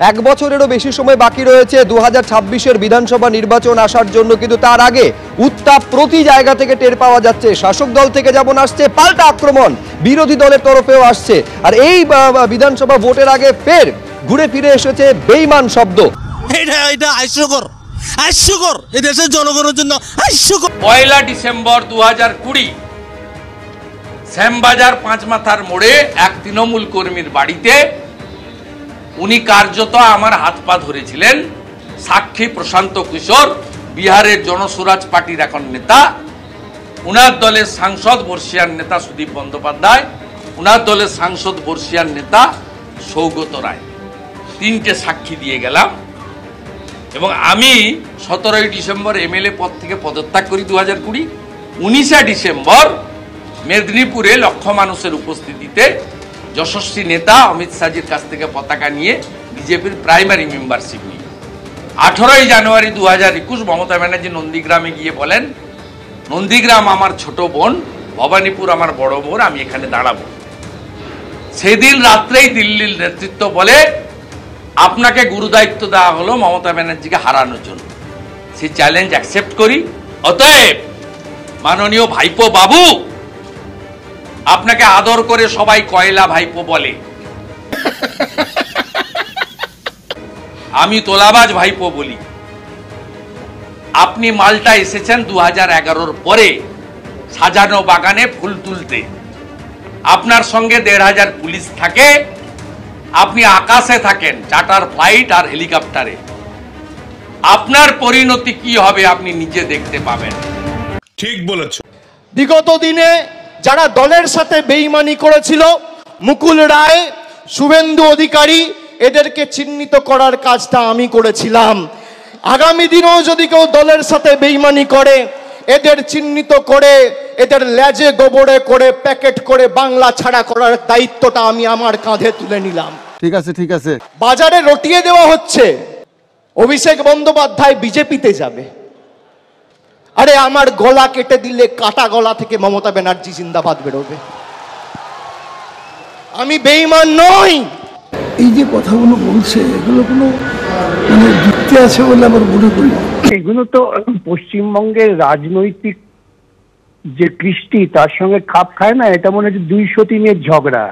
এক বছরেরও বেশি সময় বাকি রয়েছে 2026-এর বিধানসভা নির্বাচন আসার জন্য, কিন্তু তার আগে উত্তাপ প্রতি জায়গা থেকে টের পাওয়া যাচ্ছে। শাসক দল থেকে যেমন আসছে পাল্টা আক্রমণ, বিরোধী দলের তরফেও আসছে। আর এই বিধানসভা ভোটের আগে ফের ঘুরে ফিরে এসেছে বেঈমান শব্দ। এটা হাস্যকর এই দেশের জনগণের জন্য হাস্যকর। 1 ডিসেম্বর 2020 শ্যামবাজার পাঁচমাথার মোড়ে এক তৃণমূল কর্মীর বাড়িতে উনি কার্যত আমার হাত পা ধরেছিলেন। সাক্ষী প্রশান্ত কিশোর, বিহারের জনসুরাজ পার্টির এখন নেতা, উনার দলের সাংসদ বর্ষিয়ান নেতা সুদীপ বন্দ্যোপাধ্যায়, উনার দলের সাংসদ বর্ষিয়ান নেতা সৌগত রায়, 3টে সাক্ষী দিয়ে গেলাম। এবং আমি 17 ডিসেম্বর এমএলএ পদ থেকে পদত্যাগ করি 2020। 19 ডিসেম্বর মেদিনীপুরে লক্ষ মানুষের উপস্থিতিতে যশস্বী নেতা অমিত শাহজির কাছ থেকে পতাকা নিয়ে বিজেপির প্রাইমারি মেম্বারশিপ নিয়ে 18 জানুয়ারি 2021 মমতা ব্যানার্জি নন্দীগ্রামে গিয়ে বলেন, নন্দীগ্রাম আমার ছোট বোন, ভবানীপুর আমার বড় বোন, আমি এখানে দাঁড়াবো। সেদিন রাত্রেই দিল্লির নেতৃত্ব বলে, আপনাকে গুরুদায়িত্ব দেওয়া হলো মমতা ব্যানার্জিকে হারানোর জন্য। সেই চ্যালেঞ্জ অ্যাকসেপ্ট করি। অতএব মাননীয় ভাইপো বাবু, আপনাকে আদর করে সবাই কয়লা ভাইপো বলে, আমি তোলাবাজ ভাইপো বলি। আপনি মালটা এসেছেন 2011-র পরে সাজানো বাগানে ফুল তুলতে। আপনার সঙ্গে 1500 পুলিশ থাকে, আপনি আকাশে থাকেন, চার্টার ফ্লাইট আর হেলিকপ্টারে। আপনার পরিণতি কি হবে আপনি নিজে দেখতে পাবেন। ঠিক বলেছ। বিগত দিনে যারা দলের সাথে বেঈমানি করেছিল, মুকুল রায়, শুভেন্দু অধিকারী, এদেরকে চিহ্নিত করার কাজটা আমি করেছিলাম। আগামী দিনেও যদি কেউ দলের সাথে বেঈমানি করে, এদের চিহ্নিত করে এদের লেজে গোবরে করে প্যাকেট করে বাংলা ছাড়া করার দায়িত্বটা আমি আমার কাঁধে তুলে নিলাম। ঠিক আছে, ঠিক আছে। বাজারে রটিয়ে দেওয়া হচ্ছে অভিষেক বন্দ্যোপাধ্যায় বিজেপিতে যাবে। আরে আমার গলা কেটে দিলে কাটা গলা থেকে মমতা ব্যানার্জি জিন্দাবাদ বেরোবে। আমি বেঈমান নই। এই যে কথাগুলো বলছে এগুলো কোনো যুক্তি আছে বলে আমার মনে করি। এগুলো তো পশ্চিমবঙ্গের রাজনৈতিক যে কৃষ্টি তার সঙ্গে খাপ খায় না। এটা মনে হচ্ছে 203-এর ঝগড়া।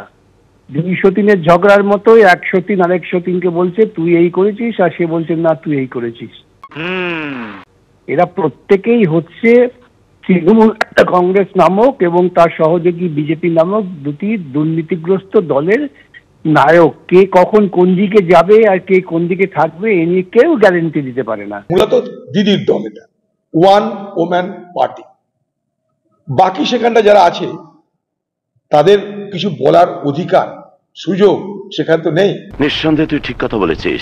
203-এর ঝগড়ার মতোই 103 আরেক 103কে বলছে তুই এই করেছিস, আর সে বলছে না তুই এই করেছিস। এরা প্রত্যেকেই হচ্ছে তৃণমূল কংগ্রেস নামক এবং তার সহযোগী বিজেপি নামক দুটি দুর্নীতিগ্রস্ত দলের নায়ক। কে কখন কোন দিকে যাবে আর কে কোন দিকে থাকবে এ নিয়ে কেউ গ্যারেন্টি দিতে পারে না। মূলত দিদির দল, এটা ওয়ান ওম্যান পার্টি। বাকি সেখানটা যারা আছে তাদের কিছু বলার অধিকার সুযোগ সেখানে তো নেই। নিঃসন্দেহে তুই ঠিক কথা বলেছিস।